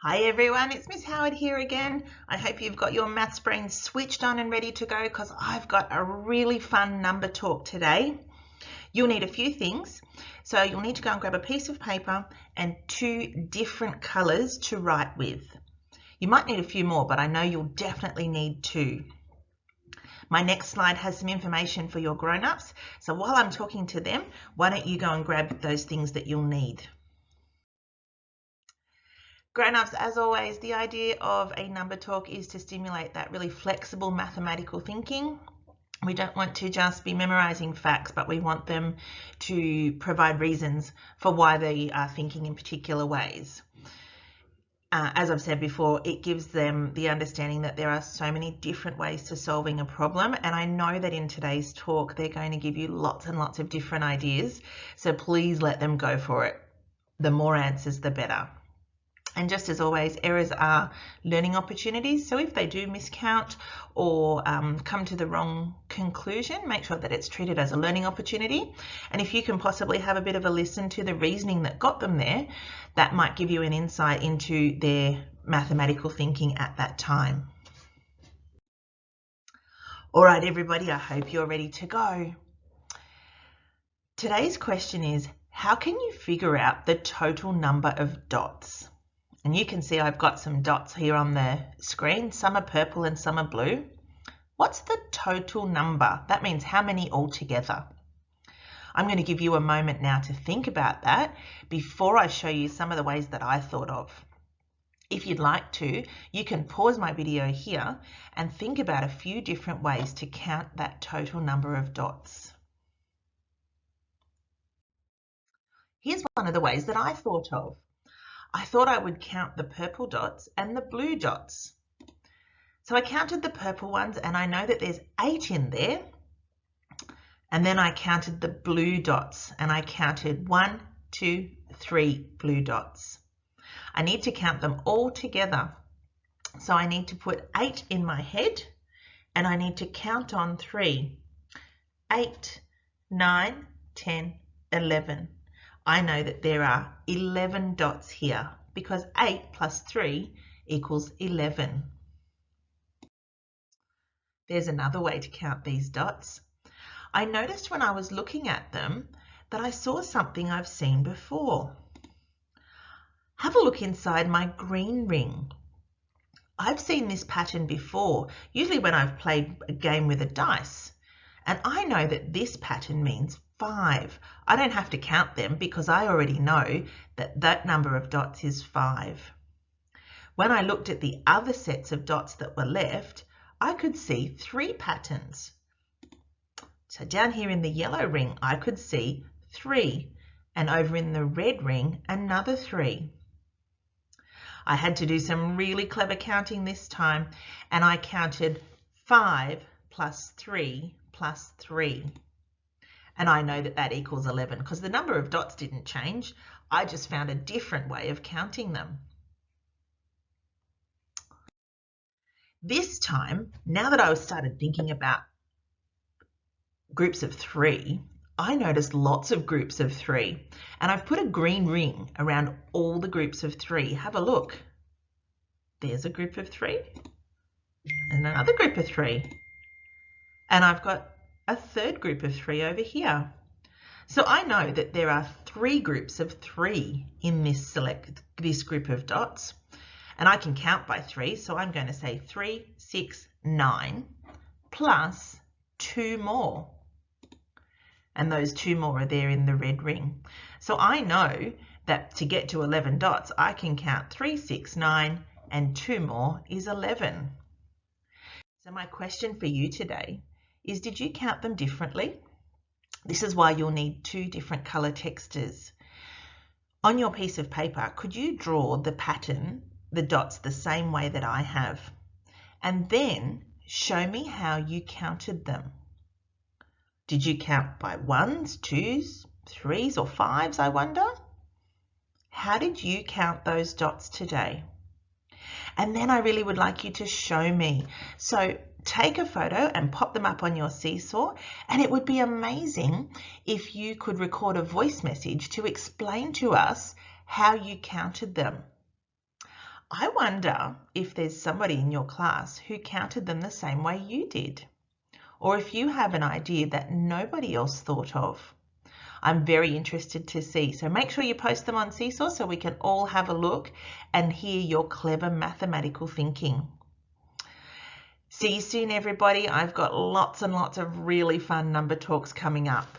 Hi everyone, it's Miss Howard here again. I hope you've got your maths brain switched on and ready to go because I've got a really fun number talk today. You'll need a few things. So you'll need to go and grab a piece of paper and two different colours to write with. You might need a few more, but I know you'll definitely need two. My next slide has some information for your grown-ups. So while I'm talking to them, why don't you go and grab those things that you'll need. Grown-ups, as always, the idea of a number talk is to stimulate that really flexible mathematical thinking. We don't want to just be memorizing facts, but we want them to provide reasons for why they are thinking in particular ways. As I've said before, it gives them the understanding that there are so many different ways to solving a problem, and I know that in today's talk they're going to give you lots and lots of different ideas, so please let them go for it. The more answers, the better. And just as always, errors are learning opportunities. So if they do miscount or come to the wrong conclusion, make sure that it's treated as a learning opportunity. And if you can possibly have a bit of a listen to the reasoning that got them there, that might give you an insight into their mathematical thinking at that time. All right, everybody, I hope you're ready to go. Today's question is, how can you figure out the total number of dots? And you can see I've got some dots here on the screen. Some are purple and some are blue. What's the total number? That means how many altogether. I'm going to give you a moment now to think about that before I show you some of the ways that I thought of. If you'd like to, you can pause my video here and think about a few different ways to count that total number of dots. Here's one of the ways that I thought of. I thought I would count the purple dots and the blue dots. So I counted the purple ones and I know that there's 8 in there. And then I counted the blue dots and I counted 1, 2, 3 blue dots. I need to count them all together. So I need to put 8 in my head and I need to count on 3. 8, 9, 10, 11. I know that there are 11 dots here because 8 plus 3 equals 11. There's another way to count these dots. I noticed when I was looking at them that I saw something I've seen before. Have a look inside my green ring. I've seen this pattern before, usually when I've played a game with a dice. And I know that this pattern means 5. I don't have to count them because I already know that that number of dots is 5. When I looked at the other sets of dots that were left, I could see 3 patterns. So down here in the yellow ring, I could see 3, and over in the red ring, another 3. I had to do some really clever counting this time, and I counted 5 plus 3 plus 3. And I know that that equals 11 because the number of dots didn't change. I just found a different way of counting them. This time, now that I started thinking about groups of 3, I noticed lots of groups of 3. And I've put a green ring around all the groups of 3. Have a look. There's a group of 3 and another group of 3. And I've got a third group of 3 over here. So I know that there are 3 groups of 3 in this group of dots, and I can count by 3, so I'm going to say 3, 6, 9, plus 2 more. And those 2 more are there in the red ring. So I know that to get to 11 dots, I can count 3, 6, 9, and 2 more is 11. So my question for you today is, did you count them differently? This is why you'll need 2 different color textures. On your piece of paper, could you draw the pattern, the dots, the same way that I have? And then show me how you counted them. Did you count by 1s, 2s, 3s, or 5s, I wonder? How did you count those dots today? And then I really would like you to show me. So take a photo and pop them up on your Seesaw, and it would be amazing if you could record a voice message to explain to us how you counted them. I wonder if there's somebody in your class who counted them the same way you did, or if you have an idea that nobody else thought of. I'm very interested to see, so make sure you post them on Seesaw so we can all have a look and hear your clever mathematical thinking. See you soon, everybody. I've got lots and lots of really fun number talks coming up.